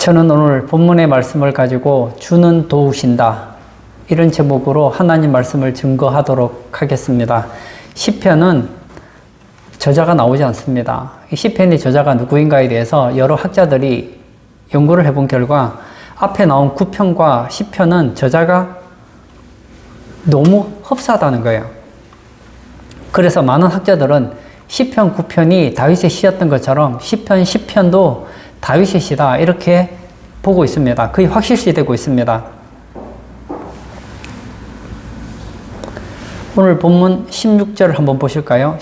저는 오늘 본문의 말씀을 가지고 주는 도우신다, 이런 제목으로 하나님 말씀을 증거하도록 하겠습니다. 시편은 저자가 나오지 않습니다. 이 시편의 저자가 누구인가에 대해서 여러 학자들이 연구를 해본 결과 앞에 나온 9편과 시편은 저자가 너무 흡사하다는 거예요. 그래서 많은 학자들은 시편 9편이 다윗의 시였던 것처럼 시편 10편도 다윗의 시다, 이렇게 보고 있습니다. 거의 확실시되고 있습니다. 오늘 본문 16절을 한번 보실까요?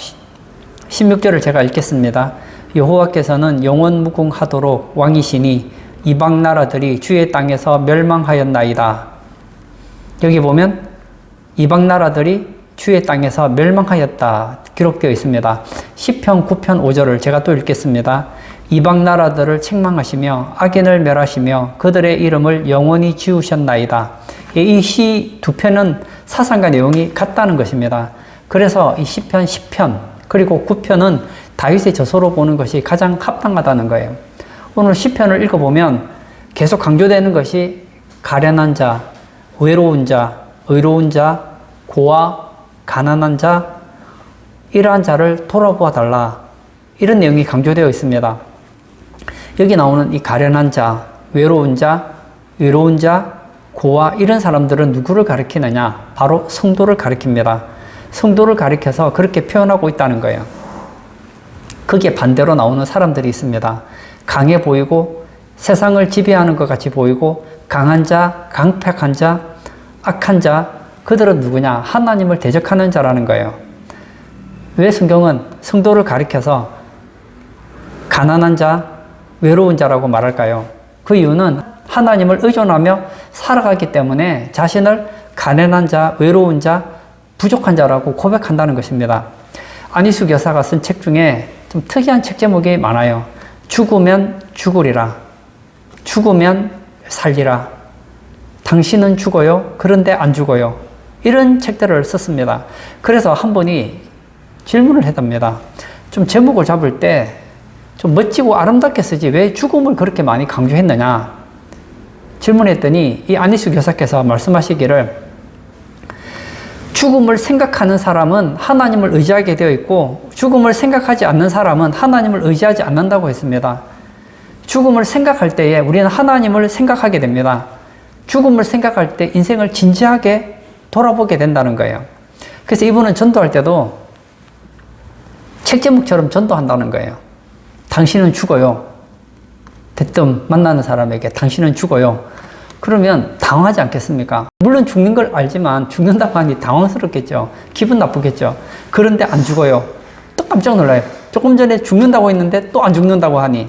16절을 제가 읽겠습니다. 여호와께서는 영원 무궁하도록 왕이시니 이방 나라들이 주의 땅에서 멸망하였나이다. 여기 보면 이방 나라들이 주의 땅에서 멸망하였다 기록되어 있습니다. 시편 9편 5절을 제가 또 읽겠습니다. 이방 나라들을 책망하시며 악인을 멸하시며 그들의 이름을 영원히 지우셨나이다. 이 시 두 편은 사상과 내용이 같다는 것입니다. 그래서 이 시편 10편 그리고 9편은 다윗의 저서로 보는 것이 가장 합당하다는 거예요. 오늘 시편을 읽어보면 계속 강조되는 것이 가련한 자, 외로운 자, 의로운 자, 고아, 가난한 자, 이러한 자를 돌아보아 달라, 이런 내용이 강조되어 있습니다. 여기 나오는 이 가련한 자, 외로운 자, 고아, 이런 사람들은 누구를 가리키느냐? 바로 성도를 가리킵니다. 성도를 가리켜서 그렇게 표현하고 있다는 거예요. 거기에 반대로 나오는 사람들이 있습니다. 강해 보이고 세상을 지배하는 것 같이 보이고 강한 자, 강팍한 자, 악한 자, 그들은 누구냐? 하나님을 대적하는 자라는 거예요. 왜 성경은 성도를 가리켜서 가난한 자, 외로운 자라고 말할까요? 그 이유는 하나님을 의존하며 살아가기 때문에 자신을 가난한 자, 외로운 자, 부족한 자라고 고백한다는 것입니다. 안희숙 여사가 쓴 책 중에 좀 특이한 책 제목이 많아요. 죽으면 죽으리라, 죽으면 살리라, 당신은 죽어요, 그런데 안 죽어요, 이런 책들을 썼습니다. 그래서 한 분이 질문을 했답니다. 좀 제목을 잡을 때 좀 멋지고 아름답게 쓰지 왜 죽음을 그렇게 많이 강조했느냐 질문했더니 이 안희숙 여사께서 말씀하시기를, 죽음을 생각하는 사람은 하나님을 의지하게 되어 있고 죽음을 생각하지 않는 사람은 하나님을 의지하지 않는다고 했습니다. 죽음을 생각할 때에 우리는 하나님을 생각하게 됩니다. 죽음을 생각할 때 인생을 진지하게 돌아보게 된다는 거예요. 그래서 이분은 전도할 때도 책 제목처럼 전도한다는 거예요. 당신은 죽어요. 대뜸 만나는 사람에게 당신은 죽어요. 그러면 당황하지 않겠습니까? 물론 죽는 걸 알지만 죽는다고 하니 당황스럽겠죠. 기분 나쁘겠죠. 그런데 안 죽어요. 또 깜짝 놀라요. 조금 전에 죽는다고 했는데 또 안 죽는다고 하니.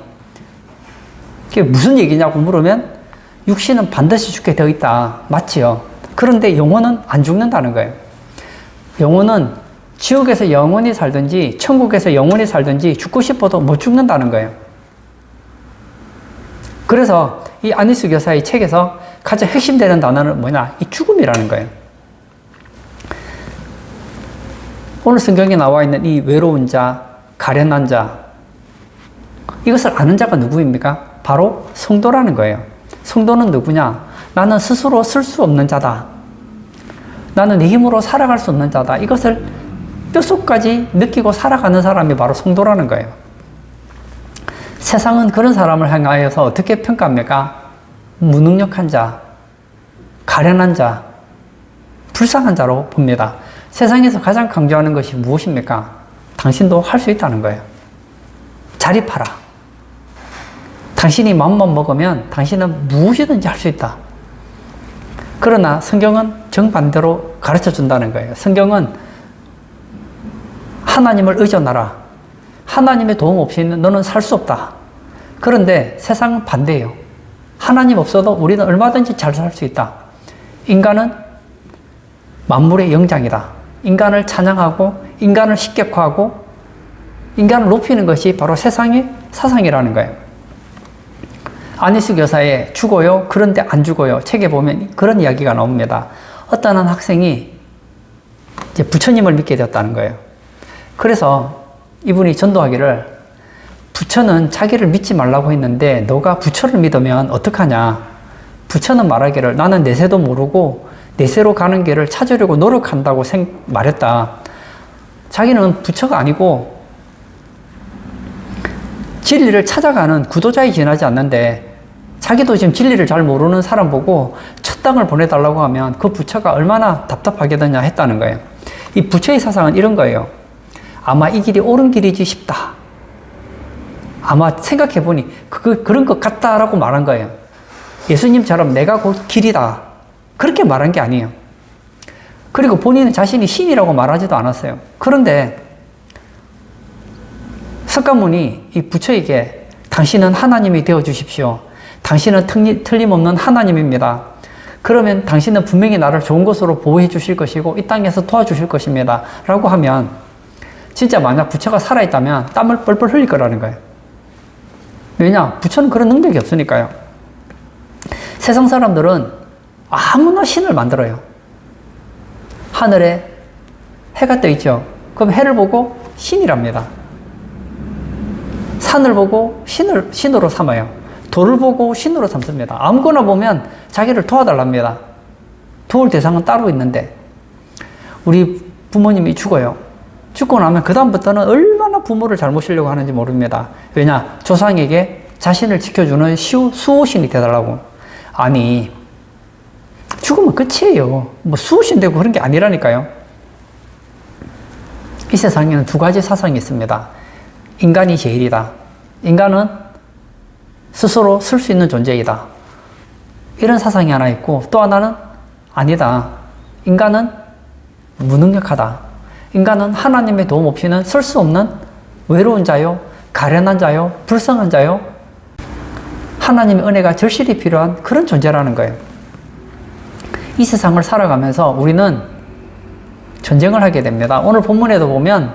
그게 무슨 얘기냐고 물으면 육신은 반드시 죽게 되어 있다. 맞지요. 그런데 영혼은 안 죽는다는 거예요. 영혼은 지옥에서 영원히 살든지 천국에서 영원히 살든지 죽고 싶어도 못 죽는다는 거예요. 그래서 이 안희숙 여사의 책에서 가장 핵심되는 단어는 뭐냐? 이 죽음이라는 거예요. 오늘 성경에 나와 있는 이 외로운 자, 가련한 자, 이것을 아는 자가 누구입니까? 바로 성도라는 거예요. 성도는 누구냐? 나는 스스로 쓸 수 없는 자다. 나는 내 힘으로 살아갈 수 없는 자다. 이것을 뼛속까지 느끼고 살아가는 사람이 바로 성도라는 거예요. 세상은 그런 사람을 향하여서 어떻게 평가합니까? 무능력한 자, 가련한 자, 불쌍한 자로 봅니다. 세상에서 가장 강조하는 것이 무엇입니까? 당신도 할 수 있다는 거예요. 자립하라. 당신이 마음만 먹으면 당신은 무엇이든지 할 수 있다. 그러나 성경은 정반대로 가르쳐 준다는 거예요. 성경은 하나님을 의존하라. 하나님의 도움 없이는 너는 살 수 없다. 그런데 세상은 반대예요. 하나님 없어도 우리는 얼마든지 잘 살 수 있다. 인간은 만물의 영장이다. 인간을 찬양하고 인간을 식격화하고 인간을 높이는 것이 바로 세상의 사상이라는 거예요. 안희숙 여사의 죽어요, 그런데 안 죽어요 책에 보면 그런 이야기가 나옵니다. 어떤 한 학생이 이제 부처님을 믿게 되었다는 거예요. 그래서 이분이 전도하기를 부처는 자기를 믿지 말라고 했는데 너가 부처를 믿으면 어떡하냐. 부처는 말하기를 나는 내세도 모르고 내세로 가는 길을 찾으려고 노력한다고 말했다. 자기는 부처가 아니고 진리를 찾아가는 구도자에 지나지 않는데 자기도 지금 진리를 잘 모르는 사람 보고 첫 땅을 보내달라고 하면 그 부처가 얼마나 답답하겠느냐 했다는 거예요. 이 부처의 사상은 이런 거예요. 아마 이 길이 옳은 길이지 싶다. 아마 생각해보니 그런 것 같다라고 말한 거예요. 예수님처럼 내가 곧 길이다. 그렇게 말한 게 아니에요. 그리고 본인은 자신이 신이라고 말하지도 않았어요. 그런데 석가모니 이 부처에게 당신은 하나님이 되어 주십시오. 당신은 틀림없는 하나님입니다. 그러면 당신은 분명히 나를 좋은 것으로 보호해 주실 것이고 이 땅에서 도와주실 것입니다. 라고 하면 진짜 만약 부처가 살아있다면 땀을 뻘뻘 흘릴 거라는 거예요. 왜냐? 부처는 그런 능력이 없으니까요. 세상 사람들은 아무나 신을 만들어요. 하늘에 해가 떠 있죠. 그럼 해를 보고 신이랍니다. 산을 보고 신으로 삼아요. 돌을 보고 신으로 삼습니다. 아무거나 보면 자기를 도와달랍니다. 도울 대상은 따로 있는데 우리 부모님이 죽어요. 죽고 나면 그 다음부터는 얼마나 부모를 잘 모시려고 하는지 모릅니다. 왜냐? 조상에게 자신을 지켜주는 수호신이 되달라고. 아니 죽으면 끝이에요. 뭐 수호신 되고 그런 게 아니라니까요. 이 세상에는 두 가지 사상이 있습니다. 인간이 제일이다. 인간은 스스로 쓸 수 있는 존재이다. 이런 사상이 하나 있고 또 하나는 아니다. 인간은 무능력하다. 인간은 하나님의 도움 없이는 쓸 수 없는 외로운 자요, 가련한 자요, 불쌍한 자요, 하나님의 은혜가 절실히 필요한 그런 존재라는 거예요. 이 세상을 살아가면서 우리는 전쟁을 하게 됩니다. 오늘 본문에도 보면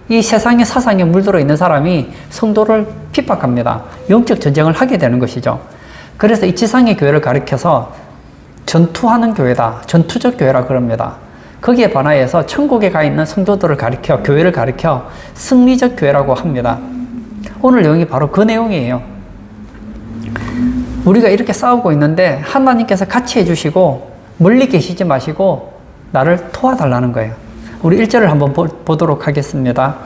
이 세상의 사상에 물들어 있는 사람이 성도를 핍박합니다. 영적 전쟁을 하게 되는 것이죠. 그래서 이 지상의 교회를 가리켜서 전투하는 교회다. 전투적 교회라 그럽니다. 거기에 반하여서 천국에 가 있는 성도들을 가리켜, 교회를 가리켜 승리적 교회라고 합니다. 오늘 내용이 바로 그 내용이에요. 우리가 이렇게 싸우고 있는데 하나님께서 같이 해주시고 멀리 계시지 마시고 나를 도와달라는 거예요. 우리 1절을 한번 보도록 하겠습니다.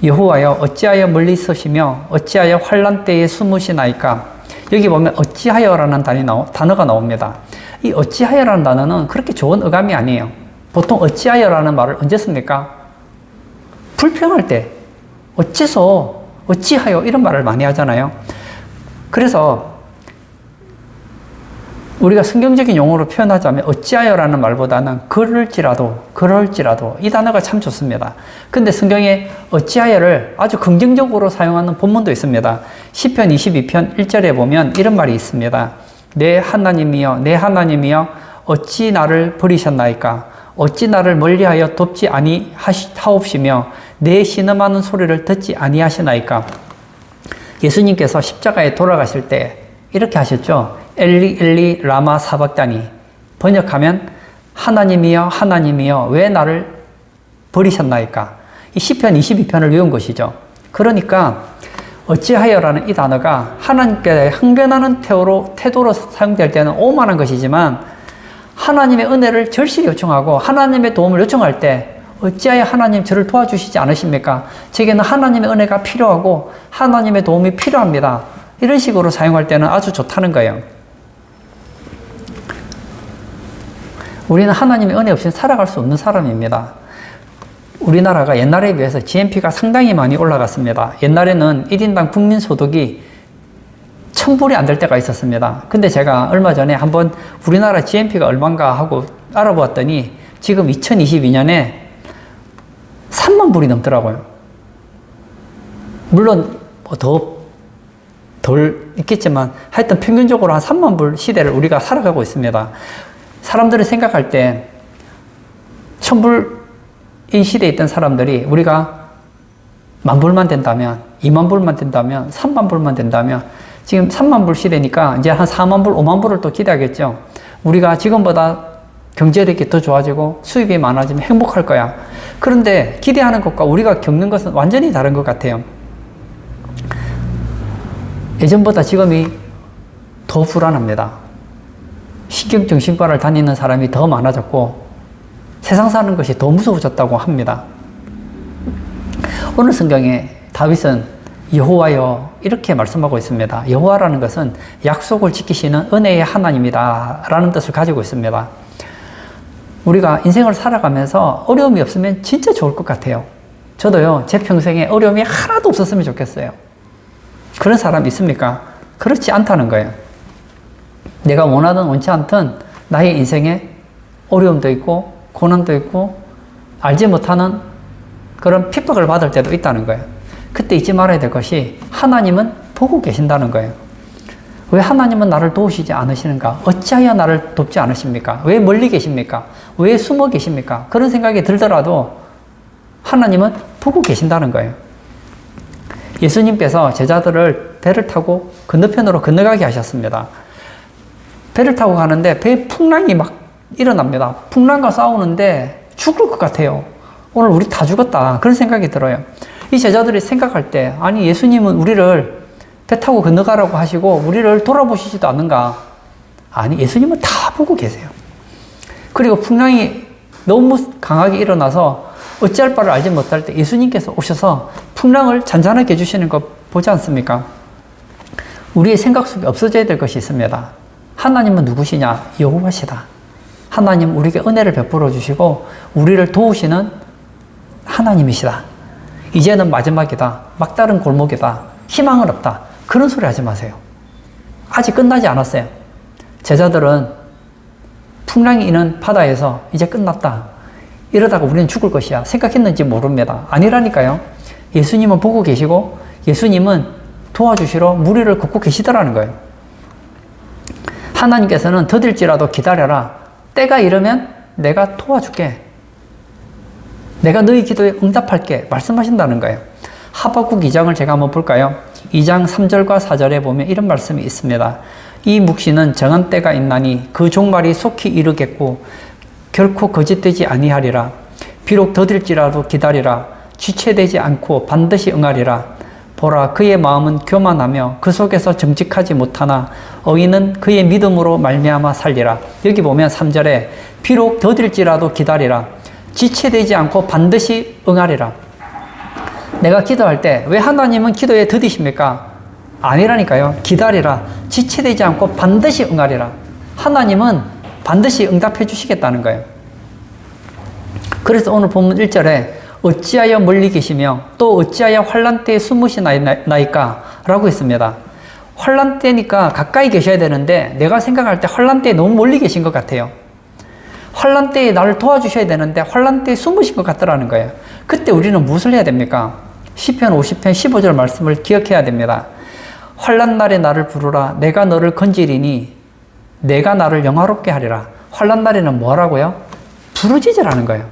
여호와여 어찌하여 멀리 서시며 어찌하여 환난 때에 숨으시나이까. 여기 보면 어찌하여라는 단어가 나옵니다. 이 어찌하여라는 단어는 그렇게 좋은 어감이 아니에요. 보통 어찌하여라는 말을 언제 씁니까? 불평할 때 어째서 어찌하여 이런 말을 많이 하잖아요. 그래서 우리가 성경적인 용어로 표현하자면 어찌하여라는 말보다는 그럴지라도 이 단어가 참 좋습니다. 근데 성경에 어찌하여를 아주 긍정적으로 사용하는 본문도 있습니다. 시편 22편 1절에 보면 이런 말이 있습니다. 내 하나님이여 내 하나님이여 어찌 나를 버리셨나이까. 어찌 나를 멀리하여 돕지 아니하옵시며 내 신음하는 소리를 듣지 아니하시나이까. 예수님께서 십자가에 돌아가실 때 이렇게 하셨죠. 엘리 엘리 라마 사박다니. 번역하면 하나님이여 하나님이여 왜 나를 버리셨나이까. 이 시편 22편을 외운 것이죠. 그러니까 어찌하여라는 이 단어가 하나님께 항변하는 태도로 사용될 때는 오만한 것이지만 하나님의 은혜를 절실히 요청하고 하나님의 도움을 요청할 때 어찌하여 하나님 저를 도와주시지 않으십니까? 제게는 하나님의 은혜가 필요하고 하나님의 도움이 필요합니다. 이런 식으로 사용할 때는 아주 좋다는 거예요. 우리는 하나님의 은혜 없이는 살아갈 수 없는 사람입니다. 우리나라가 옛날에 비해서 GNP가 상당히 많이 올라갔습니다. 옛날에는 1인당 국민소득이 1000불이 안 될 때가 있었습니다. 근데 제가 얼마 전에 한번 우리나라 GNP가 얼마인가 하고 알아보았더니 지금 2022년에 3만 불이 넘더라고요. 물론 덜 있겠지만 하여튼 평균적으로 한 3만 불 시대를 우리가 살아가고 있습니다. 사람들이 생각할 때 1000불인 시대에 있던 사람들이 우리가 10,000불만 된다면 20,000불만 된다면 30,000불만 된다면 지금 30,000불 시대니까 이제 한 40,000불 50,000불을 또 기대하겠죠. 우리가 지금보다 경제력이 더 좋아지고 수입이 많아지면 행복할 거야. 그런데 기대하는 것과 우리가 겪는 것은 완전히 다른 것 같아요. 예전보다 지금이 더 불안합니다. 신경정신과를 다니는 사람이 더 많아졌고 세상 사는 것이 더 무서워졌다고 합니다. 오늘 성경에 다윗은 여호와여 이렇게 말씀하고 있습니다. 여호와라는 것은 약속을 지키시는 은혜의 하나님이다 라는 뜻을 가지고 있습니다. 우리가 인생을 살아가면서 어려움이 없으면 진짜 좋을 것 같아요. 저도요, 제 평생에 어려움이 하나도 없었으면 좋겠어요. 그런 사람 있습니까? 그렇지 않다는 거예요. 내가 원하든 원치 않든 나의 인생에 어려움도 있고 고난도 있고 알지 못하는 그런 핍박을 받을 때도 있다는 거예요. 그때 잊지 말아야 될 것이 하나님은 보고 계신다는 거예요. 왜 하나님은 나를 도우시지 않으시는가? 어찌하여 나를 돕지 않으십니까? 왜 멀리 계십니까? 왜 숨어 계십니까? 그런 생각이 들더라도 하나님은 보고 계신다는 거예요. 예수님께서 제자들을 배를 타고 건너편으로 건너가게 하셨습니다. 배를 타고 가는데 배에 풍랑이 막 일어납니다. 풍랑과 싸우는데 죽을 것 같아요. 오늘 우리 다 죽었다. 그런 생각이 들어요. 이 제자들이 생각할 때, 아니 예수님은 우리를 배 타고 건너가라고 하시고 우리를 돌아보시지도 않는가? 아니, 예수님은 다 보고 계세요. 그리고 풍랑이 너무 강하게 일어나서 어찌할 바를 알지 못할 때 예수님께서 오셔서 풍랑을 잔잔하게 해주시는 거 보지 않습니까? 우리의 생각 속에 없어져야 될 것이 있습니다. 하나님은 누구시냐? 여호와시다. 하나님 우리에게 은혜를 베풀어 주시고 우리를 도우시는 하나님이시다. 이제는 마지막이다. 막다른 골목이다. 희망은 없다. 그런 소리 하지 마세요. 아직 끝나지 않았어요. 제자들은 풍랑이 있는 바다에서 이제 끝났다. 이러다가 우리는 죽을 것이야 생각했는지 모릅니다. 아니라니까요. 예수님은 보고 계시고 예수님은 도와주시러 무리를 걷고 계시더라는 거예요. 하나님께서는 더딜지라도 기다려라. 때가 이르면 내가 도와줄게. 내가 너희 기도에 응답할게. 말씀하신다는 거예요. 하박국 2장을 제가 한번 볼까요? 2장 3절과 4절에 보면 이런 말씀이 있습니다. 이 묵시는 정한 때가 있나니 그 종말이 속히 이르겠고 결코 거짓되지 아니하리라. 비록 더딜지라도 기다리라. 지체되지 않고 반드시 응하리라. 보라, 그의 마음은 교만하며 그 속에서 정직하지 못하나 의인은 그의 믿음으로 말미암아 살리라. 여기 보면 3절에 비록 더딜지라도 기다리라. 지체되지 않고 반드시 응하리라. 내가 기도할 때 왜 하나님은 기도에 더디십니까? 아니라니까요. 기다리라. 지체되지 않고 반드시 응하리라. 하나님은 반드시 응답해 주시겠다는 거예요. 그래서 오늘 본문 1절에 어찌하여 멀리 계시며 또 어찌하여 환난 때에 숨으시나이까? 라고 했습니다. 환난 때니까 가까이 계셔야 되는데 내가 생각할 때 환난 때에 너무 멀리 계신 것 같아요. 환난 때에 나를 도와주셔야 되는데 환난 때에 숨으신 것 같더라는 거예요. 그때 우리는 무엇을 해야 됩니까? 시편 50편 15절 말씀을 기억해야 됩니다. 환난 날에 나를 부르라. 내가 너를 건지리니 내가 나를 영화롭게 하리라. 환난 날에는 뭐라고요? 부르짖으라는 거예요.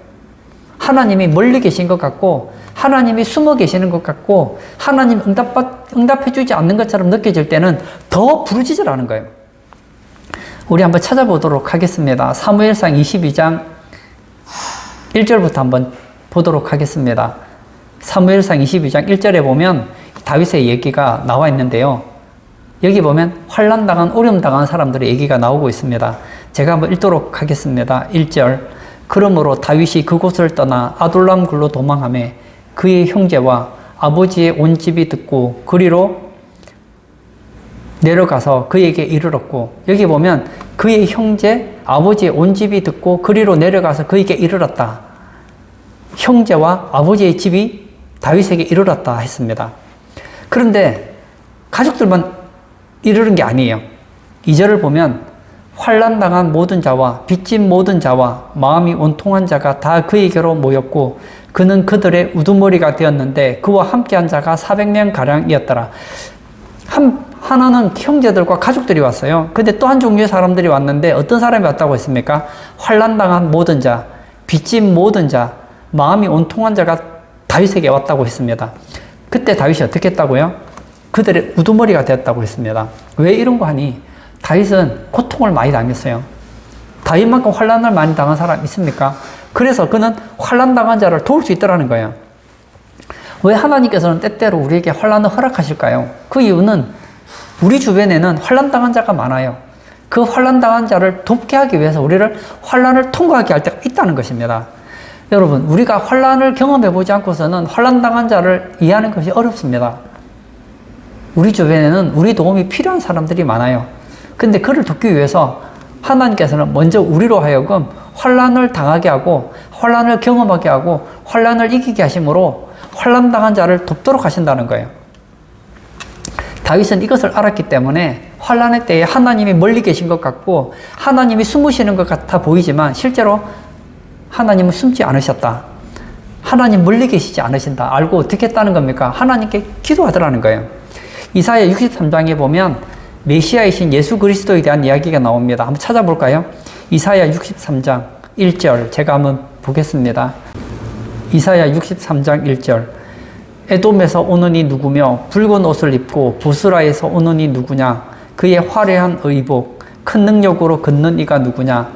하나님이 멀리 계신 것 같고 하나님이 숨어 계시는 것 같고 하나님 응답해 주지 않는 것처럼 느껴질 때는 더 부르짖으라는 거예요. 우리 한번 찾아보도록 하겠습니다. 사무엘상 22장 1절부터 한번 보도록 하겠습니다. 사무엘상 22장 1절에 보면 다윗의 얘기가 나와 있는데요. 여기 보면 환난당한 어려움당한 사람들의 얘기가 나오고 있습니다. 제가 한번 읽도록 하겠습니다. 1절 그러므로 다윗이 그곳을 떠나 아둘람 굴로 도망하며 그의 형제와 아버지의 온 집이 듣고 그리로 내려가서 그에게 이르렀고, 여기 보면 그의 형제 아버지의 온 집이 듣고 그리로 내려가서 그에게 이르렀다. 형제와 아버지의 집이 다윗에게 이르렀다 했습니다. 그런데 가족들만 이르는 게 아니에요. 2절을 보면 환난당한 모든 자와 빚진 모든 자와 마음이 원통한 자가 다 그에게로 모였고 그는 그들의 우두머리가 되었는데 그와 함께한 자가 400명가량이었더라. 하나는 형제들과 가족들이 왔어요. 근데 또 한 종류의 사람들이 왔는데 어떤 사람이 왔다고 했습니까? 환난당한 모든 자, 빚진 모든 자, 마음이 온통한 자가 다윗에게 왔다고 했습니다. 그때 다윗이 어떻게 했다고요? 그들의 우두머리가 되었다고 했습니다. 왜 이런 거 하니? 다윗은 고통을 많이 당했어요. 다윗만큼 환난을 많이 당한 사람 있습니까? 그래서 그는 환난 당한 자를 도울 수 있더라는 거예요. 왜 하나님께서는 때때로 우리에게 환난을 허락하실까요? 그 이유는 우리 주변에는 환난당한 자가 많아요. 그 환난당한 자를 돕게 하기 위해서 우리를 환난을 통과하게 할 때가 있다는 것입니다. 여러분, 우리가 환난을 경험해보지 않고서는 환난당한 자를 이해하는 것이 어렵습니다. 우리 주변에는 우리 도움이 필요한 사람들이 많아요. 근데 그를 돕기 위해서 하나님께서는 먼저 우리로 하여금 환난을 당하게 하고 환난을 경험하게 하고 환난을 이기게 하심으로 환난당한 자를 돕도록 하신다는 거예요. 다윗은 이것을 알았기 때문에 환난의 때에 하나님이 멀리 계신 것 같고 하나님이 숨으시는 것 같아 보이지만 실제로 하나님은 숨지 않으셨다. 하나님 멀리 계시지 않으신다. 알고 어떻게 했다는 겁니까? 하나님께 기도하더라는 거예요. 이사야 63장에 보면 메시아이신 예수 그리스도에 대한 이야기가 나옵니다. 한번 찾아볼까요? 이사야 63장 1절 제가 한번 보겠습니다. 이사야 63장 1절 에돔에서 오는 이 누구며 붉은 옷을 입고 보스라에서 오는 이 누구냐 그의 화려한 의복 큰 능력으로 걷는 이가 누구냐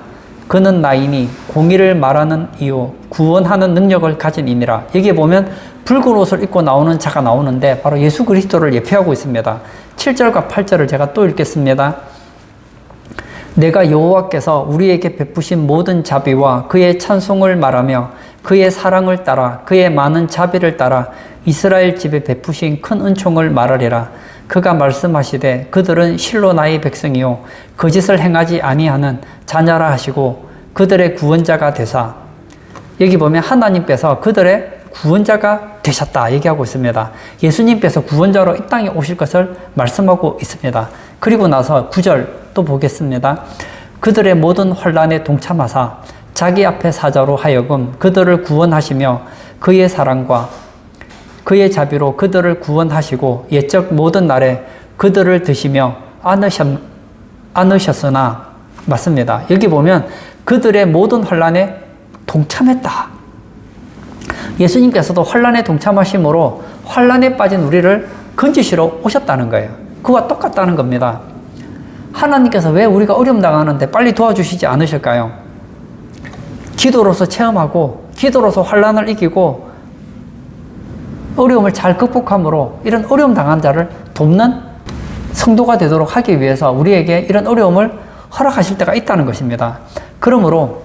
그는 나이니 공의를 말하는 이요 구원하는 능력을 가진 이니라. 여기에 보면 붉은 옷을 입고 나오는 자가 나오는데 바로 예수 그리스도를 예표하고 있습니다. 7절과 8절을 제가 또 읽겠습니다. 내가 여호와께서 우리에게 베푸신 모든 자비와 그의 찬송을 말하며 그의 사랑을 따라 그의 많은 자비를 따라 이스라엘 집에 베푸신 큰 은총을 말하리라. 그가 말씀하시되 그들은 실로 나의 백성이요 거짓을 행하지 아니하는 자녀라 하시고 그들의 구원자가 되사. 여기 보면 하나님께서 그들의 구원자가 되셨다 얘기하고 있습니다. 예수님께서 구원자로 이 땅에 오실 것을 말씀하고 있습니다. 그리고 나서 9절 또 보겠습니다. 그들의 모든 환난에 동참하사 자기 앞에 사자로 하여금 그들을 구원하시며 그의 사랑과 그의 자비로 그들을 구원하시고 옛적 모든 날에 그들을 드시며 안으셨으나 맞습니다. 여기 보면 그들의 모든 환난에 동참했다. 예수님께서도 환난에 동참하심으로 환난에 빠진 우리를 건지시러 오셨다는 거예요. 그와 똑같다는 겁니다. 하나님께서 왜 우리가 어려움 당하는데 빨리 도와주시지 않으실까요? 기도로서 체험하고 기도로서 환난을 이기고 어려움을 잘 극복함으로 이런 어려움 당한 자를 돕는 성도가 되도록 하기 위해서 우리에게 이런 어려움을 허락하실 때가 있다는 것입니다. 그러므로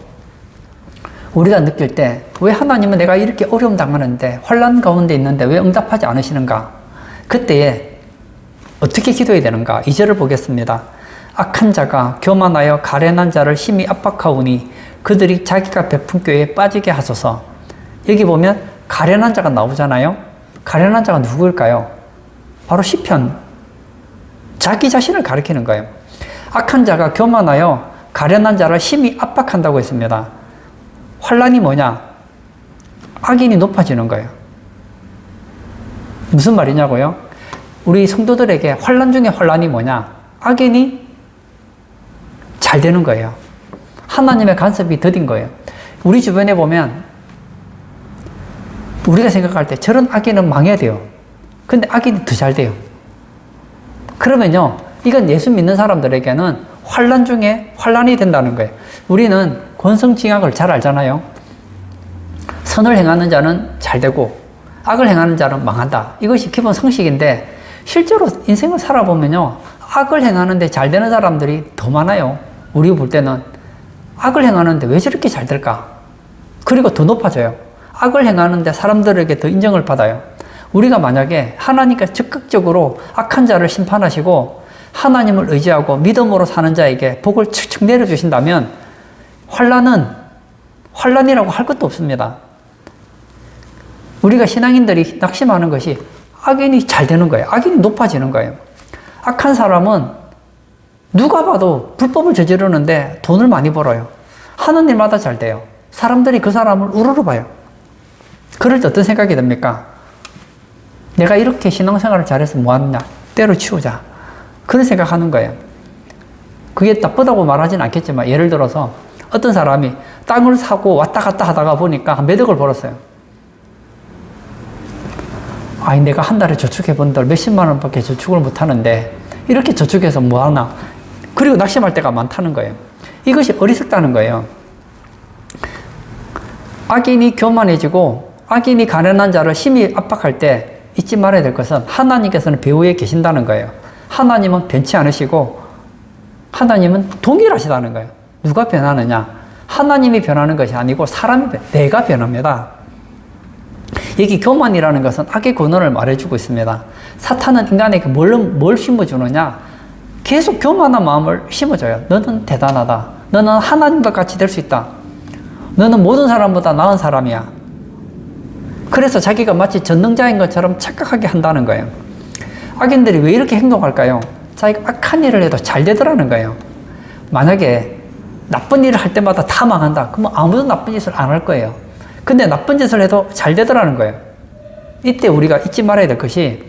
우리가 느낄 때 왜 하나님은 내가 이렇게 어려움 당하는데 환난 가운데 있는데 왜 응답하지 않으시는가? 그때에 어떻게 기도해야 되는가? 2절을 보겠습니다. 악한 자가 교만하여 가련한 자를 심히 압박하오니 그들이 자기가 베푼 꾀에 빠지게 하소서. 여기 보면 가련한 자가 나오잖아요. 가련한 자가 누구일까요? 바로 시편. 자기 자신을 가리키는 거예요. 악한 자가 교만하여 가련한 자를 심히 압박한다고 했습니다. 환난이 뭐냐? 악인이 높아지는 거예요. 무슨 말이냐고요? 우리 성도들에게 환난 중에 환난이 뭐냐? 악인이 잘 되는 거예요. 하나님의 간섭이 더딘 거예요. 우리 주변에 보면 우리가 생각할 때 저런 악인은 망해야 돼요. 근데 악인이 더 잘 돼요. 그러면요, 이건 예수 믿는 사람들에게는 환난 중에 환난이 된다는 거예요. 우리는 권성징악을 잘 알잖아요. 선을 행하는 자는 잘 되고 악을 행하는 자는 망한다. 이것이 기본 상식인데 실제로 인생을 살아보면요, 악을 행하는데 잘 되는 사람들이 더 많아요. 우리 볼 때는 악을 행하는데 왜 저렇게 잘 될까? 그리고 더 높아져요. 악을 행하는데 사람들에게 더 인정을 받아요. 우리가 만약에 하나님께서 적극적으로 악한 자를 심판하시고 하나님을 의지하고 믿음으로 사는 자에게 복을 척척 내려주신다면 환난은 환난이라고 할 것도 없습니다. 우리가 신앙인들이 낙심하는 것이 악인이 잘 되는 거예요. 악인이 높아지는 거예요. 악한 사람은 누가 봐도 불법을 저지르는데 돈을 많이 벌어요. 하는 일마다 잘 돼요. 사람들이 그 사람을 우러러 봐요. 그럴 때 어떤 생각이 듭니까? 내가 이렇게 신앙생활을 잘해서 뭐하느냐? 때려치우자. 그런 생각하는 거예요. 그게 나쁘다고 말하진 않겠지만 예를 들어서 어떤 사람이 땅을 사고 왔다 갔다 하다가 보니까 한 몇 억을 벌었어요. 아니 내가 한 달에 저축해 본들 몇십만 원밖에 저축을 못 하는데 이렇게 저축해서 뭐하나? 그리고 낙심할 때가 많다는 거예요. 이것이 어리석다는 거예요. 악인이 교만해지고 악인이 가련한 자를 심히 압박할 때 잊지 말아야 될 것은 하나님께서는 배후에 계신다는 거예요. 하나님은 변치 않으시고 하나님은 동일하시다는 거예요. 누가 변하느냐? 하나님이 변하는 것이 아니고 내가 변합니다. 여기 교만이라는 것은 악의 근원을 말해주고 있습니다. 사탄은 인간에게 뭘 심어주느냐? 계속 교만한 마음을 심어줘요. 너는 대단하다. 너는 하나님과 같이 될 수 있다. 너는 모든 사람보다 나은 사람이야. 그래서 자기가 마치 전능자인 것처럼 착각하게 한다는 거예요. 악인들이 왜 이렇게 행동할까요? 자기가 악한 일을 해도 잘 되더라는 거예요. 만약에 나쁜 일을 할 때마다 다 망한다. 그러면 아무도 나쁜 짓을 안 할 거예요. 근데 나쁜 짓을 해도 잘 되더라는 거예요. 이때 우리가 잊지 말아야 될 것이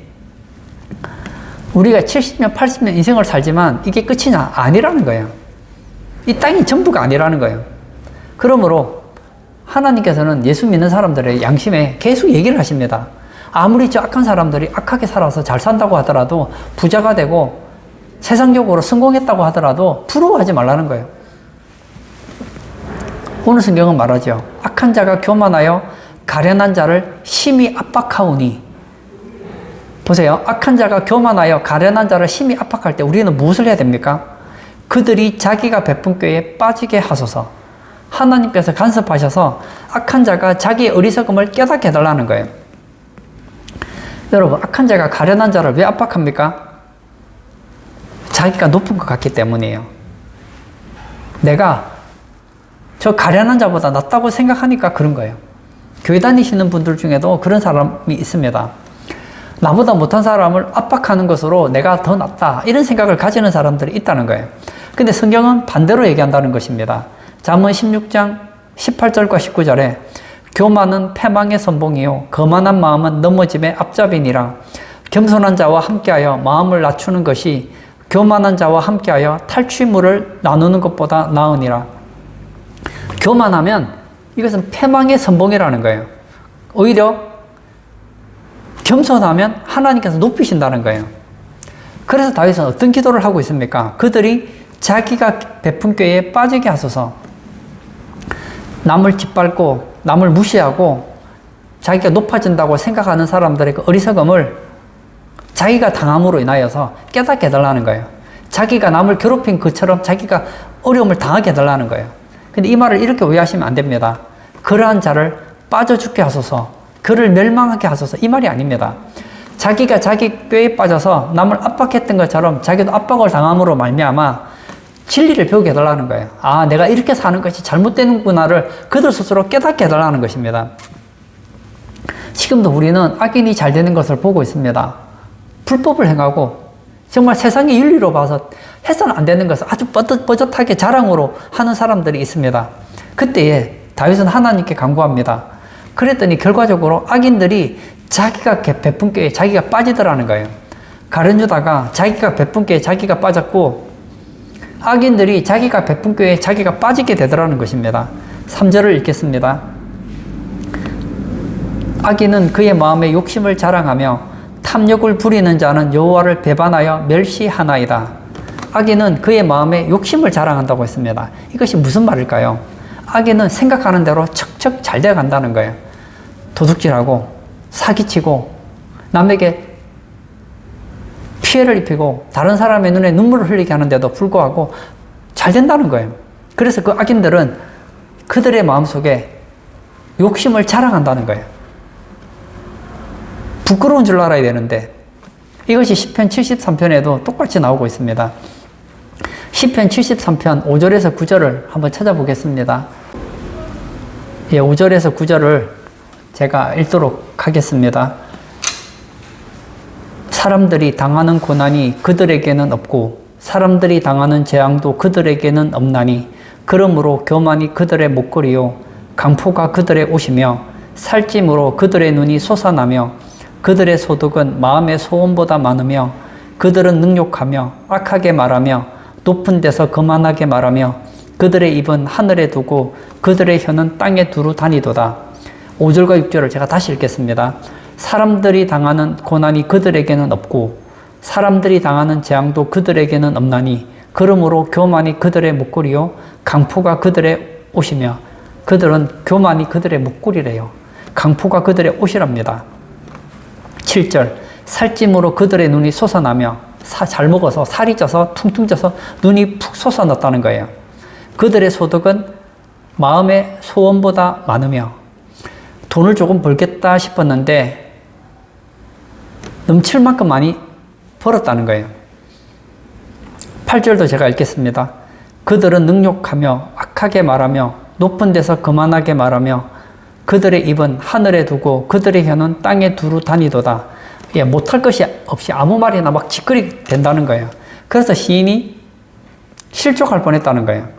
우리가 70년, 80년 인생을 살지만 이게 끝이냐? 아니라는 거예요. 이 땅이 전부가 아니라는 거예요. 그러므로 하나님께서는 예수 믿는 사람들의 양심에 계속 얘기를 하십니다. 아무리 저 악한 사람들이 악하게 살아서 잘 산다고 하더라도 부자가 되고 세상적으로 성공했다고 하더라도 부러워하지 말라는 거예요. 오늘 성경은 말하죠. 악한 자가 교만하여 가련한 자를 심히 압박하오니. 보세요. 악한 자가 교만하여 가련한 자를 심히 압박할 때 우리는 무엇을 해야 됩니까? 그들이 자기가 베푼 꾀에 빠지게 하소서. 하나님께서 간섭하셔서 악한 자가 자기의 어리석음을 깨닫게 해달라는 거예요. 여러분, 악한 자가 가련한 자를 왜 압박합니까? 자기가 높은 것 같기 때문이에요. 내가 저 가련한 자보다 낫다고 생각하니까 그런 거예요. 교회 다니시는 분들 중에도 그런 사람이 있습니다. 나보다 못한 사람을 압박하는 것으로 내가 더 낫다 이런 생각을 가지는 사람들이 있다는 거예요. 근데 성경은 반대로 얘기한다는 것입니다. 잠언 16장 18절과 19절에 교만은 패망의 선봉이요 거만한 마음은 넘어짐의 앞잡이니라. 겸손한 자와 함께하여 마음을 낮추는 것이 교만한 자와 함께하여 탈취물을 나누는 것보다 나으니라. 교만하면 이것은 패망의 선봉이라는 거예요. 오히려 겸손하면 하나님께서 높이신다는 거예요. 그래서 다윗은 어떤 기도를 하고 있습니까? 그들이 자기가 베푼 꾀에 빠지게 하소서. 남을 짓밟고 남을 무시하고 자기가 높아진다고 생각하는 사람들의 그 어리석음을 자기가 당함으로 인하여서 깨닫게 해달라는 거예요. 자기가 남을 괴롭힌 것처럼 자기가 어려움을 당하게 해달라는 거예요. 근데 이 말을 이렇게 오해하시면 안 됩니다. 그러한 자를 빠져 죽게 하소서, 그를 멸망하게 하소서, 이 말이 아닙니다. 자기가 자기 꾀에 빠져서 남을 압박했던 것처럼 자기도 압박을 당함으로 말미암아 진리를 배우게 해달라는 거예요. 아, 내가 이렇게 사는 것이 잘못되는구나를 그들 스스로 깨닫게 해달라는 것입니다. 지금도 우리는 악인이 잘 되는 것을 보고 있습니다. 불법을 행하고 정말 세상의 윤리로 봐서 해서는 안 되는 것을 아주 뻣뻣하게 자랑으로 하는 사람들이 있습니다. 그때에 다윗은 하나님께 간구합니다. 그랬더니 결과적으로 악인들이 자기가 베푼 꾀에 자기가 빠지더라는 거예요. 가룟유다가 자기가 베푼 꾀에 자기가 빠졌고 악인들이 자기가 베푼 꾀에 자기가 빠지게 되더라는 것입니다. 3절을 읽겠습니다. 악인은 그의 마음에 욕심을 자랑하며 탐욕을 부리는 자는 여호와를 배반하여 멸시하나이다. 악인은 그의 마음에 욕심을 자랑한다고 했습니다. 이것이 무슨 말일까요? 악인은 생각하는 대로 척척 잘 돼간다는 거예요. 도둑질하고 사기치고 남에게 피해를 입히고 다른 사람의 눈에 눈물을 흘리게 하는데도 불구하고 잘 된다는 거예요. 그래서 그 악인들은 그들의 마음속에 욕심을 자랑한다는 거예요. 부끄러운 줄 알아야 되는데 이것이 시편 73편에도 똑같이 나오고 있습니다. 시편 73편 5절에서 9절을 한번 찾아보겠습니다. 5절에서 9절을 제가 읽도록 하겠습니다. 사람들이 당하는 고난이 그들에게는 없고 사람들이 당하는 재앙도 그들에게는 없나니 그러므로 교만이 그들의 목걸이요 강포가 그들의 옷이며 살찜으로 그들의 눈이 솟아나며 그들의 소득은 마음의 소원보다 많으며 그들은 능욕하며 악하게 말하며 높은 데서 거만하게 말하며 그들의 입은 하늘에 두고 그들의 혀는 땅에 두루 다니도다. 5절과 6절을 제가 다시 읽겠습니다. 사람들이 당하는 고난이 그들에게는 없고 사람들이 당하는 재앙도 그들에게는 없나니 그러므로 교만이 그들의 목걸이요 강포가 그들의 옷이며 그들은 교만이 그들의 목걸이래요. 강포가 그들의 옷이랍니다. 7절 살찜으로 그들의 눈이 솟아나며 잘 먹어서 살이 쪄서 퉁퉁 쪄서 눈이 푹 솟아났다는 거예요. 그들의 소득은 마음의 소원보다 많으며 돈을 조금 벌겠다 싶었는데 넘칠 만큼 많이 벌었다는 거예요. 8절도 제가 읽겠습니다. 그들은 능욕하며 악하게 말하며 높은 데서 거만하게 말하며 그들의 입은 하늘에 두고 그들의 혀는 땅에 두루 다니도다. 예, 못할 것이 없이 아무 말이나 막 짓거리 된다는 거예요. 그래서 시인이 실족할 뻔했다는 거예요.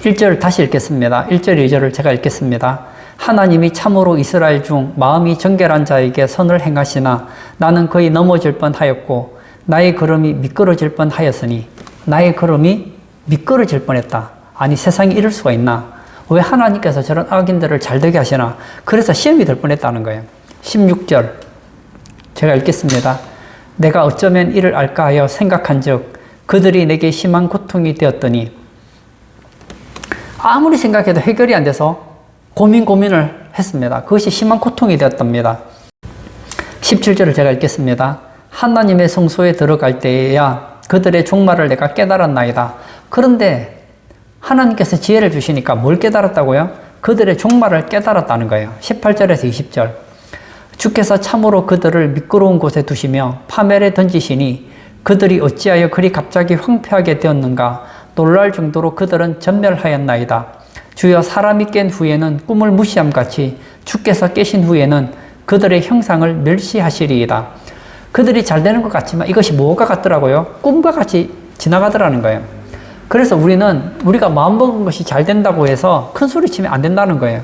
1절 다시 읽겠습니다. 1절, 2절을 제가 읽겠습니다. 하나님이 참으로 이스라엘 중 마음이 정결한 자에게 선을 행하시나 나는 거의 넘어질 뻔하였고 나의 걸음이 미끄러질 뻔하였으니. 나의 걸음이 미끄러질 뻔했다. 아니, 세상에 이럴 수가 있나? 왜 하나님께서 저런 악인들을 잘되게 하시나? 그래서 시험이 될 뻔했다는 거예요. 16절 제가 읽겠습니다. 내가 어쩌면 이를 알까 하여 생각한즉 그들이 내게 심한 고통이 되었더니. 아무리 생각해도 해결이 안 돼서 고민을 했습니다. 그것이 심한 고통이 되었답니다. 17절을 제가 읽겠습니다. 하나님의 성소에 들어갈 때에야 그들의 종말을 내가 깨달았나이다. 그런데 하나님께서 지혜를 주시니까 뭘 깨달았다고요? 그들의 종말을 깨달았다는 거예요. 18절에서 20절. 주께서 참으로 그들을 미끄러운 곳에 두시며 파멸에 던지시니 그들이 어찌하여 그리 갑자기 황폐하게 되었는가? 놀랄 정도로 그들은 전멸하였나이다. 주여, 사람이 깬 후에는 꿈을 무시함같이 주께서 깨신 후에는 그들의 형상을 멸시하시리이다. 그들이 잘 되는 것 같지만 이것이 뭐가 같더라고요? 꿈과 같이 지나가더라는 거예요. 그래서 우리가 마음먹은 것이 잘 된다고 해서 큰 소리 치면 안 된다는 거예요.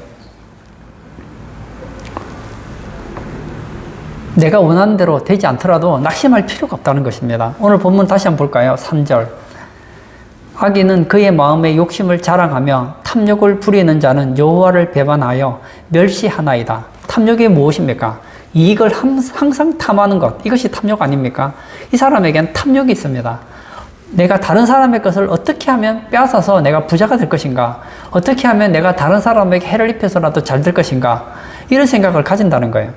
내가 원하는 대로 되지 않더라도 낙심할 필요가 없다는 것입니다. 오늘 본문 다시 한번 볼까요? 3절. 악인은 그의 마음의 욕심을 자랑하며 탐욕을 부리는 자는 여호와를 배반하여 멸시하나이다. 탐욕이 무엇입니까? 이익을 항상 탐하는 것. 이것이 탐욕 아닙니까? 이 사람에겐 탐욕이 있습니다. 내가 다른 사람의 것을 어떻게 하면 빼앗아서 내가 부자가 될 것인가? 어떻게 하면 내가 다른 사람에게 해를 입혀서라도 잘 될 것인가? 이런 생각을 가진다는 거예요.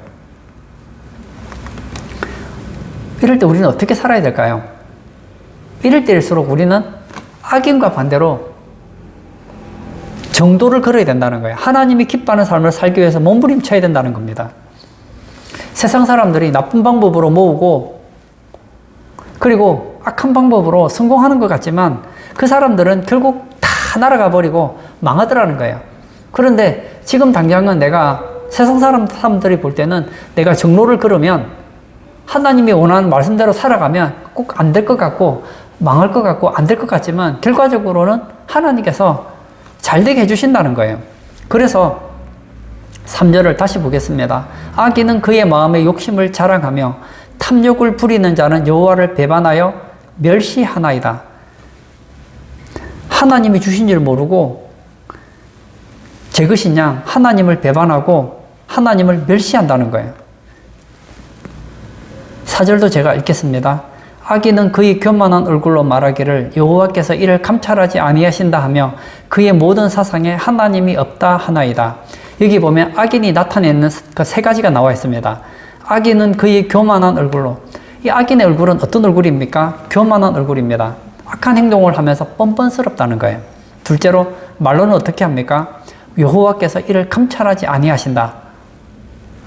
이럴 때 우리는 어떻게 살아야 될까요? 이럴 때일수록 우리는 악인과 반대로 정도를 걸어야 된다는 거예요. 하나님이 기뻐하는 삶을 살기 위해서 몸부림쳐야 된다는 겁니다. 세상 사람들이 나쁜 방법으로 모으고 그리고 악한 방법으로 성공하는 것 같지만 그 사람들은 결국 다 날아가 버리고 망하더라는 거예요. 그런데 지금 당장은 내가 세상 사람들이 볼 때는 내가 정로를 걸으면 하나님이 원하는 말씀대로 살아가면 꼭 안 될 것 같고 망할 것 같고 안 될 것 같지만 결과적으로는 하나님께서 잘 되게 해주신다는 거예요. 그래서 3절을 다시 보겠습니다. 악인은 그의 마음의 욕심을 자랑하며 탐욕을 부리는 자는 여호와를 배반하여 멸시하나이다. 하나님이 주신 줄 모르고 제 것인 양 하나님을 배반하고 하나님을 멸시한다는 거예요. 4절도 제가 읽겠습니다. 악인은 그의 교만한 얼굴로 말하기를 여호와께서 이를 감찰하지 아니하신다 하며 그의 모든 사상에 하나님이 없다 하나이다. 여기 보면 악인이 나타내는 그 세 가지가 나와 있습니다. 악인은 그의 교만한 얼굴로. 이 악인의 얼굴은 어떤 얼굴입니까? 교만한 얼굴입니다. 악한 행동을 하면서 뻔뻔스럽다는 거예요. 둘째로 말로는 어떻게 합니까? 여호와께서 이를 감찰하지 아니하신다.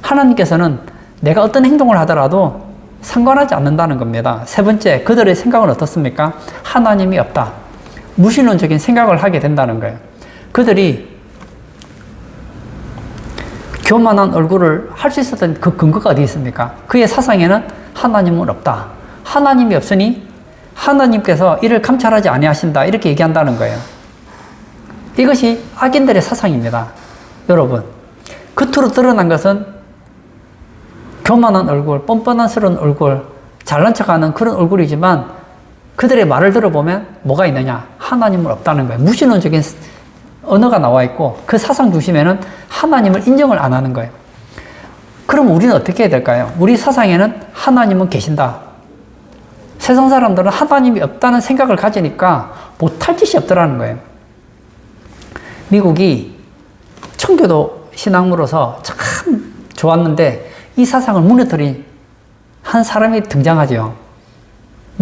하나님께서는 내가 어떤 행동을 하더라도 상관하지 않는다는 겁니다. 세 번째, 그들의 생각은 어떻습니까? 하나님이 없다. 무신론적인 생각을 하게 된다는 거예요. 그들이 교만한 얼굴을 할 수 있었던 그 근거가 어디 있습니까? 그의 사상에는 하나님은 없다. 하나님이 없으니 하나님께서 이를 감찰하지 아니하신다. 이렇게 얘기한다는 거예요. 이것이 악인들의 사상입니다. 여러분, 겉으로 드러난 것은 교만한 얼굴, 뻔뻔한스러운 얼굴, 잘난 척하는 그런 얼굴이지만 그들의 말을 들어보면 뭐가 있느냐? 하나님은 없다는 거예요. 무신론적인 언어가 나와 있고 그 사상 중심에는 하나님을 인정을 안 하는 거예요. 그럼 우리는 어떻게 해야 될까요? 우리 사상에는 하나님은 계신다. 세상 사람들은 하나님이 없다는 생각을 가지니까 못할 짓이 없더라는 거예요. 미국이 청교도 신앙으로서 참 좋았는데 이 사상을 무너뜨린 한 사람이 등장하죠.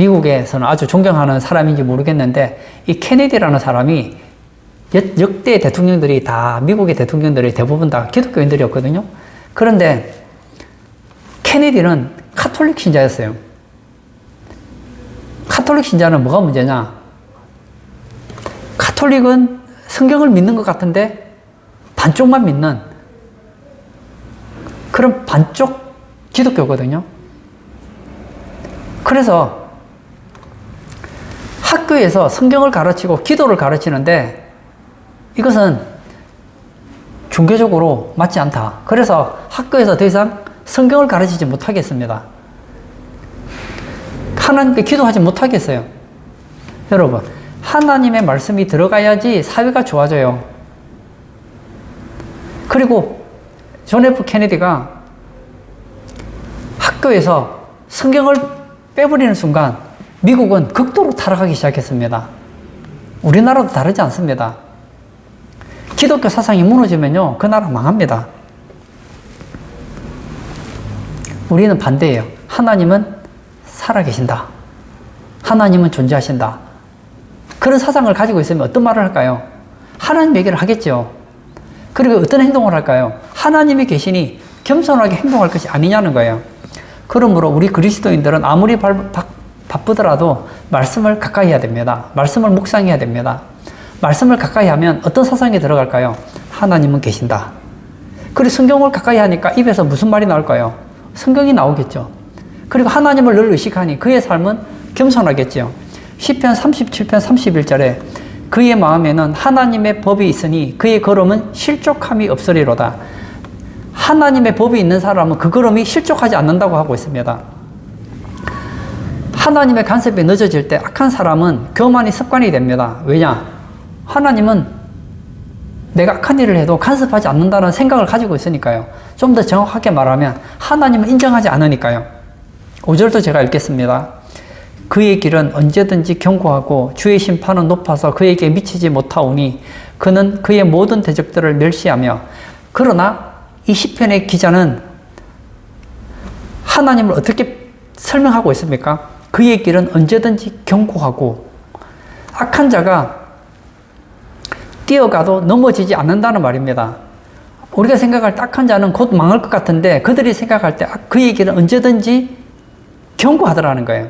미국에서는 아주 존경하는 사람인지 모르겠는데 이 케네디라는 사람이 역대 대통령들이 다 미국의 대통령들이 대부분 다 기독교인들이었거든요. 그런데 케네디는 카톨릭 신자였어요. 카톨릭 신자는 뭐가 문제냐? 카톨릭은 성경을 믿는 것 같은데 반쪽만 믿는 그런 반쪽 기독교거든요. 그래서 학교에서 성경을 가르치고 기도를 가르치는데 이것은 종교적으로 맞지 않다. 그래서 학교에서 더 이상 성경을 가르치지 못하겠습니다. 하나님께 기도하지 못하겠어요. 여러분, 하나님의 말씀이 들어가야지 사회가 좋아져요. 그리고 존 F 케네디가 학교에서 성경을 빼버리는 순간 미국은 극도로 타락하기 시작했습니다. 우리나라도 다르지 않습니다. 기독교 사상이 무너지면요, 그 나라 망합니다. 우리는 반대예요. 하나님은 살아계신다. 하나님은 존재하신다. 그런 사상을 가지고 있으면 어떤 말을 할까요? 하나님 얘기를 하겠죠. 그리고 어떤 행동을 할까요? 하나님이 계시니 겸손하게 행동할 것이 아니냐는 거예요. 그러므로 우리 그리스도인들은 아무리 바쁘더라도 말씀을 가까이 해야 됩니다. 말씀을 묵상해야 됩니다. 말씀을 가까이 하면 어떤 사상이 들어갈까요? 하나님은 계신다. 그리고 성경을 가까이 하니까 입에서 무슨 말이 나올까요? 성경이 나오겠죠. 그리고 하나님을 늘 의식하니 그의 삶은 겸손하겠죠. 시편 37편 31절에 그의 마음에는 하나님의 법이 있으니 그의 걸음은 실족함이 없으리로다. 하나님의 법이 있는 사람은 그 걸음이 실족하지 않는다고 하고 있습니다. 하나님의 간섭이 늦어질 때 악한 사람은 교만이 습관이 됩니다. 왜냐? 하나님은 내가 악한 일을 해도 간섭하지 않는다는 생각을 가지고 있으니까요. 좀 더 정확하게 말하면 하나님을 인정하지 않으니까요. 5절도 제가 읽겠습니다. 그의 길은 언제든지 견고하고 주의 심판은 높아서 그에게 미치지 못하오니 그는 그의 모든 대적들을 멸시하며. 그러나 이 시편의 기자는 하나님을 어떻게 설명하고 있습니까? 그의 길은 언제든지 견고하고 악한 자가 뛰어가도 넘어지지 않는다는 말입니다. 우리가 생각할 때 악한 자는 곧 망할 것 같은데 그들이 생각할 때 그의 길은 언제든지 견고하더라는 거예요.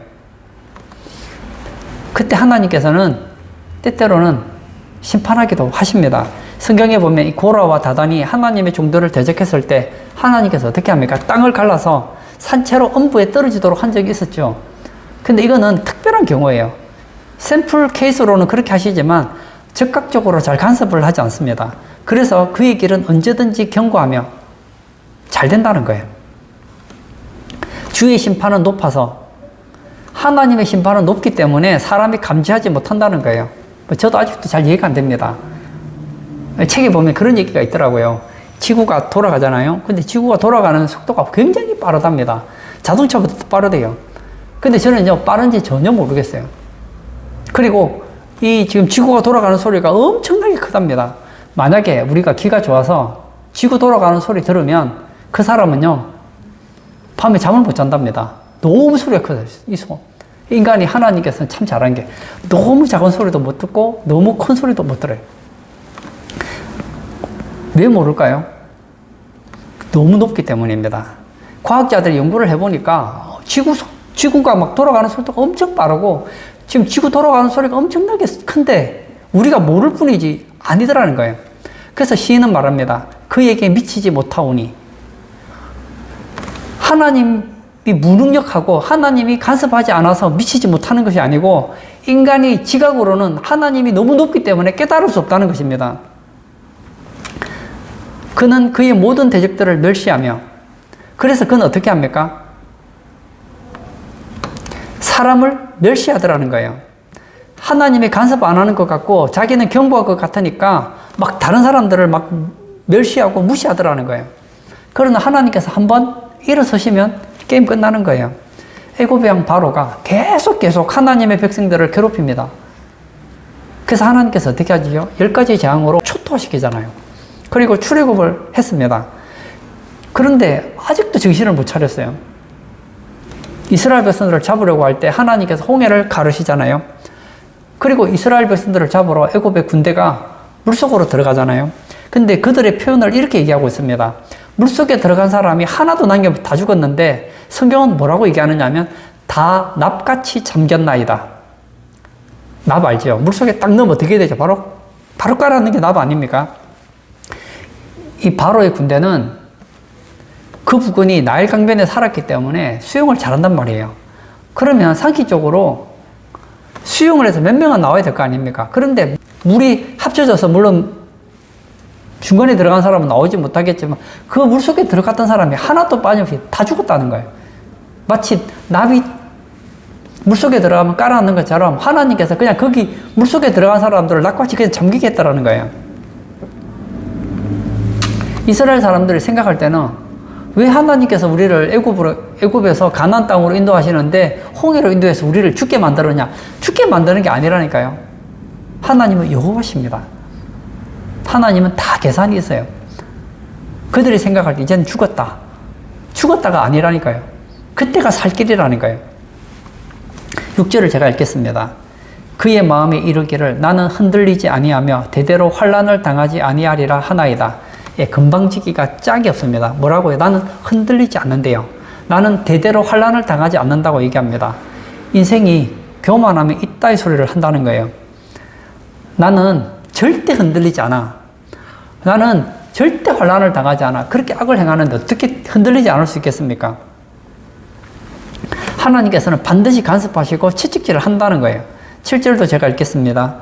그때 하나님께서는 때때로는 심판하기도 하십니다. 성경에 보면 이 고라와 다단이 하나님의 종들을 대적했을 때 하나님께서 어떻게 합니까? 땅을 갈라서 산채로 음부에 떨어지도록 한 적이 있었죠. 근데 이거는 특별한 경우예요. 샘플 케이스로는 그렇게 하시지만 적극적으로 잘 간섭을 하지 않습니다. 그래서 그의 길은 언제든지 견고하며 잘 된다는 거예요. 주의 심판은 높아서 하나님의 심판은 높기 때문에 사람이 감지하지 못한다는 거예요. 저도 아직도 잘 이해가 안 됩니다. 책에 보면 그런 얘기가 있더라고요. 지구가 돌아가잖아요. 근데 지구가 돌아가는 속도가 굉장히 빠르답니다. 자동차보다 더 빠르대요. 근데 저는 빠른지 전혀 모르겠어요. 그리고 이 지금 지구가 돌아가는 소리가 엄청나게 크답니다. 만약에 우리가 귀가 좋아서 지구 돌아가는 소리 들으면 그 사람은요, 밤에 잠을 못 잔답니다. 너무 소리가 크다. 인간이 하나님께서는 참 잘한 게 너무 작은 소리도 못 듣고 너무 큰 소리도 못 들어요. 왜 모를까요? 너무 높기 때문입니다. 과학자들이 연구를 해보니까 지구가 막 돌아가는 속도가 엄청 빠르고 지금 지구 돌아가는 소리가 엄청나게 큰데 우리가 모를 뿐이지 아니더라는 거예요. 그래서 시인은 말합니다. 그에게 미치지 못하오니. 하나님이 무능력하고 하나님이 간섭하지 않아서 미치지 못하는 것이 아니고 인간이 지각으로는 하나님이 너무 높기 때문에 깨달을 수 없다는 것입니다. 그는 그의 모든 대적들을 멸시하며, 그래서 그는 어떻게 합니까? 사람을 멸시하더라는 거예요. 하나님이 간섭 안 하는 것 같고 자기는 견고할 것 같으니까 막 다른 사람들을 막 멸시하고 무시하더라는 거예요. 그러나 하나님께서 한번 일어서시면 게임 끝나는 거예요. 애굽의 왕 바로가 계속 하나님의 백성들을 괴롭힙니다. 그래서 하나님께서 어떻게 하지요? 10가지 재앙으로 초토화시키잖아요. 그리고 출애굽을 했습니다. 그런데 아직도 정신을 못 차렸어요. 이스라엘 백성들을 잡으려고 할 때 하나님께서 홍해를 가르시잖아요. 그리고 이스라엘 백성들을 잡으러 애굽의 군대가 물속으로 들어가잖아요. 근데 그들의 표현을 이렇게 얘기하고 있습니다. 물속에 들어간 사람이 하나도 남겨 다 죽었는데 성경은 뭐라고 얘기하느냐 하면 다 납같이 잠겼나이다. 납 알죠? 물속에 딱 넣으면 어떻게 되죠? 바로 깔아넣는 게 납 아닙니까? 이 바로의 군대는 그 부근이 나일 강변에 살았기 때문에 수영을 잘한단 말이에요. 그러면 상식적으로 수영을 해서 몇 명은 나와야 될 거 아닙니까? 그런데 물이 합쳐져서 물론 중간에 들어간 사람은 나오지 못하겠지만 그 물속에 들어갔던 사람이 하나도 빠짐없이 다 죽었다는 거예요. 마치 납이 물속에 들어가면 깔아놓는 것처럼 하나님께서 그냥 거기 물속에 들어간 사람들을 납같이 그냥 잠기겠다라는 거예요. 이스라엘 사람들이 생각할 때는 왜 하나님께서 우리를 애굽에서 가나안 땅으로 인도하시는데 홍해로 인도해서 우리를 죽게 만들었냐? 죽게 만드는 게 아니라니까요. 하나님은 여호와십니다. 하나님은 다 계산이 있어요. 그들이 생각할 때 이제는 죽었다. 죽었다가 아니라니까요. 그때가 살 길이라니까요. 6절을 제가 읽겠습니다. 그의 마음에 이르기를 나는 흔들리지 아니하며 대대로 환난을 당하지 아니하리라 하나이다. 예, 금방지기가 짝이 없습니다. 뭐라고요? 나는 흔들리지 않는데요. 나는 대대로 환난을 당하지 않는다고 얘기합니다. 인생이 교만하면 이따위 소리를 한다는 거예요. 나는 절대 흔들리지 않아. 나는 절대 환난을 당하지 않아. 그렇게 악을 행하는데 어떻게 흔들리지 않을 수 있겠습니까? 하나님께서는 반드시 간섭하시고 채찍질을 한다는 거예요. 7절도 제가 읽겠습니다.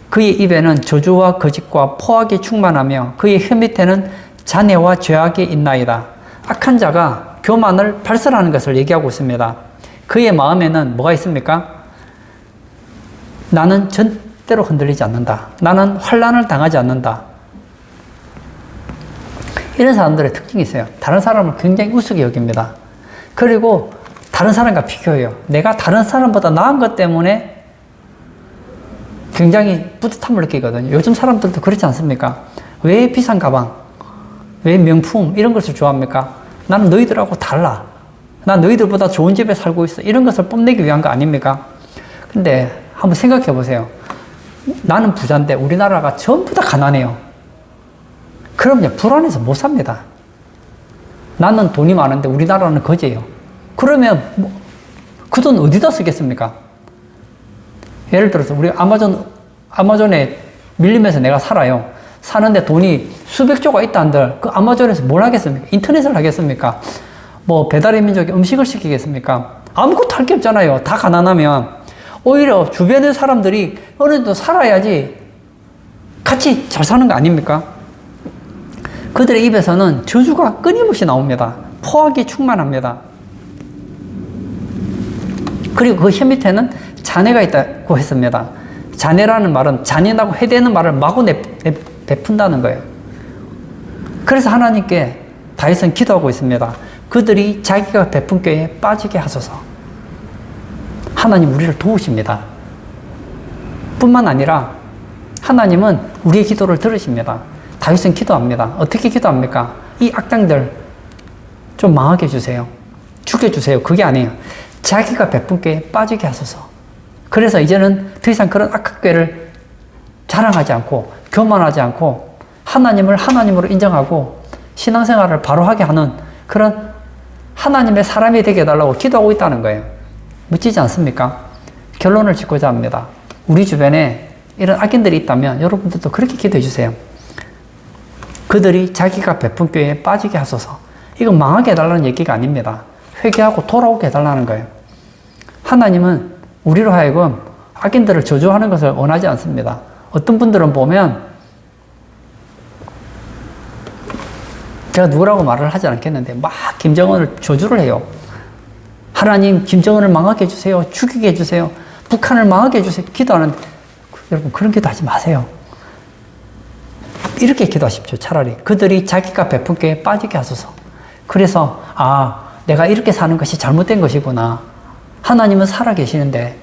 그의 입에는 저주와 거짓과 포악이 충만하며 그의 혀 밑에는 잔해와 죄악이 있나이다. 악한 자가 교만을 발설하는 것을 얘기하고 있습니다. 그의 마음에는 뭐가 있습니까? 나는 절대로 흔들리지 않는다. 나는 환난을 당하지 않는다. 이런 사람들의 특징이 있어요. 다른 사람을 굉장히 우습게 여깁니다. 그리고 다른 사람과 비교해요. 내가 다른 사람보다 나은 것 때문에 굉장히 뿌듯함을 느끼거든요. 요즘 사람들도 그렇지 않습니까? 왜 비싼 가방, 왜 명품 이런 것을 좋아합니까? 나는 너희들하고 달라. 난 너희들보다 좋은 집에 살고 있어. 이런 것을 뽐내기 위한 거 아닙니까? 근데 한번 생각해 보세요. 나는 부자인데 우리나라가 전부 다 가난해요. 그럼요, 불안해서 못 삽니다. 나는 돈이 많은데 우리나라는 거지예요. 그러면 그 돈 어디다 쓰겠습니까? 예를 들어서 우리 아마존에 밀리면서 내가 살아요. 사는데 돈이 수백 조가 있다 한들 그 아마존에서 뭘 하겠습니까? 인터넷을 하겠습니까? 뭐 배달의 민족에 음식을 시키겠습니까? 아무것도 할 게 없잖아요. 다 가난하면. 오히려 주변의 사람들이 어느 정도 살아야지 같이 잘 사는 거 아닙니까? 그들의 입에서는 저주가 끊임없이 나옵니다. 포악이 충만합니다. 그리고 그 혀 밑에는 잔해가 있다고 했습니다. 잔해라는 말은 잔인하고 해대는 말을 마구 베푼다는 거예요. 그래서 하나님께 다윗은 기도하고 있습니다. 그들이 자기가 베푼 꾀에 빠지게 하소서. 하나님 우리를 도우십니다. 뿐만 아니라 하나님은 우리의 기도를 들으십니다. 다윗은 기도합니다. 어떻게 기도합니까? 이 악당들 좀 망하게 해주세요. 죽여주세요. 그게 아니에요. 자기가 베푼 꾀에 빠지게 하소서. 그래서 이제는 더 이상 그런 악한 꾀를 자랑하지 않고 교만하지 않고 하나님을 하나님으로 인정하고 신앙생활을 바로 하게 하는 그런 하나님의 사람이 되게 해달라고 기도하고 있다는 거예요. 멋지지 않습니까? 결론을 짓고자 합니다. 우리 주변에 이런 악인들이 있다면 여러분들도 그렇게 기도해 주세요. 그들이 자기가 베푼 꾀에 빠지게 하소서. 이건 망하게 해달라는 얘기가 아닙니다. 회개하고 돌아오게 해달라는 거예요. 하나님은 우리로 하여금 악인들을 저주하는 것을 원하지 않습니다. 어떤 분들은 보면 제가 누구라고 말을 하지 않겠는데 막 김정은을 저주를 해요. 하나님 김정은을 망하게 해주세요. 죽이게 해주세요. 북한을 망하게 해주세요. 기도하는데 여러분 그런 기도 하지 마세요. 이렇게 기도하십시오. 차라리 그들이 자기가 베푼 꾀에 빠지게 하소서. 그래서 내가 이렇게 사는 것이 잘못된 것이구나. 하나님은 살아계시는데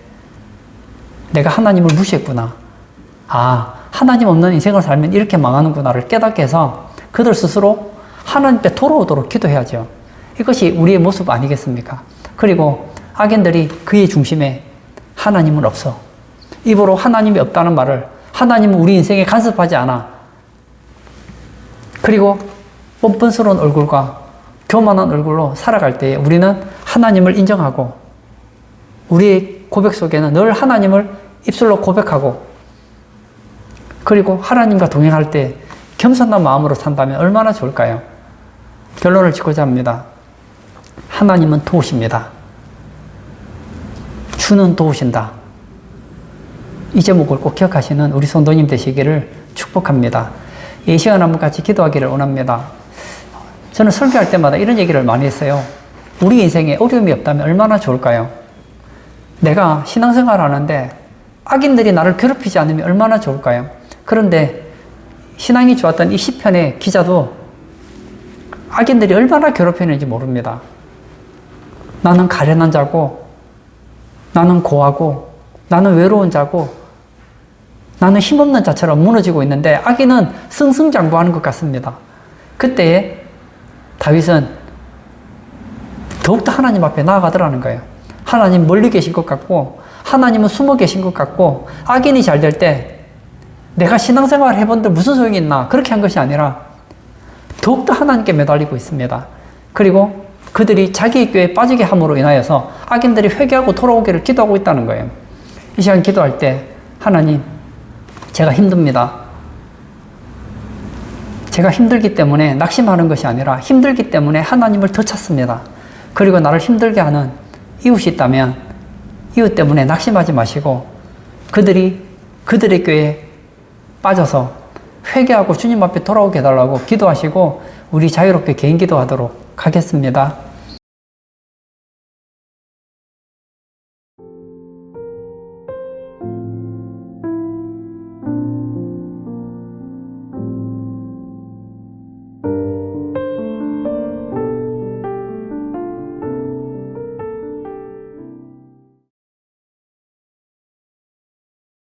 내가 하나님을 무시했구나. 하나님 없는 인생을 살면 이렇게 망하는구나를 깨닫게 해서 그들 스스로 하나님께 돌아오도록 기도해야죠. 이것이 우리의 모습 아니겠습니까? 그리고 악인들이 그의 중심에 하나님은 없어. 입으로 하나님이 없다는 말을, 하나님은 우리 인생에 간섭하지 않아. 그리고 뻔뻔스러운 얼굴과 교만한 얼굴로 살아갈 때에 우리는 하나님을 인정하고 우리의 고백 속에는 늘 하나님을 입술로 고백하고 그리고 하나님과 동행할 때 겸손한 마음으로 산다면 얼마나 좋을까요? 결론을 짓고자 합니다. 하나님은 도우십니다. 주는 도우신다. 이 제목을 꼭 기억하시는 우리 성도님 되시기를 축복합니다. 이 시간 한번 같이 기도하기를 원합니다. 저는 설교할 때마다 이런 얘기를 많이 했어요. 우리 인생에 어려움이 없다면 얼마나 좋을까요? 내가 신앙생활 하는데 악인들이 나를 괴롭히지 않으면 얼마나 좋을까요? 그런데 신앙이 좋았던 이 시편의 기자도 악인들이 얼마나 괴롭히는지 모릅니다. 나는 가련한 자고, 나는 고하고, 나는 외로운 자고, 나는 힘없는 자처럼 무너지고 있는데 악인은 승승장구하는 것 같습니다. 그때에 다윗은 더욱더 하나님 앞에 나아가더라는 거예요. 하나님 멀리 계신 것 같고, 하나님은 숨어 계신 것 같고, 악인이 잘 될 때 내가 신앙생활 해본들 무슨 소용이 있나 그렇게 한 것이 아니라 더욱더 하나님께 매달리고 있습니다. 그리고 그들이 자기의 꾀에 빠지게 함으로 인하여서 악인들이 회개하고 돌아오기를 기도하고 있다는 거예요. 이 시간 기도할 때 하나님, 제가 힘듭니다. 제가 힘들기 때문에 낙심하는 것이 아니라 힘들기 때문에 하나님을 더 찾습니다. 그리고 나를 힘들게 하는 이웃이 있다면 이웃 때문에 낙심하지 마시고 그들의 꾀에 빠져서 회개하고 주님 앞에 돌아오게 해달라고 기도하시고 우리 자유롭게 개인 기도하도록 하겠습니다.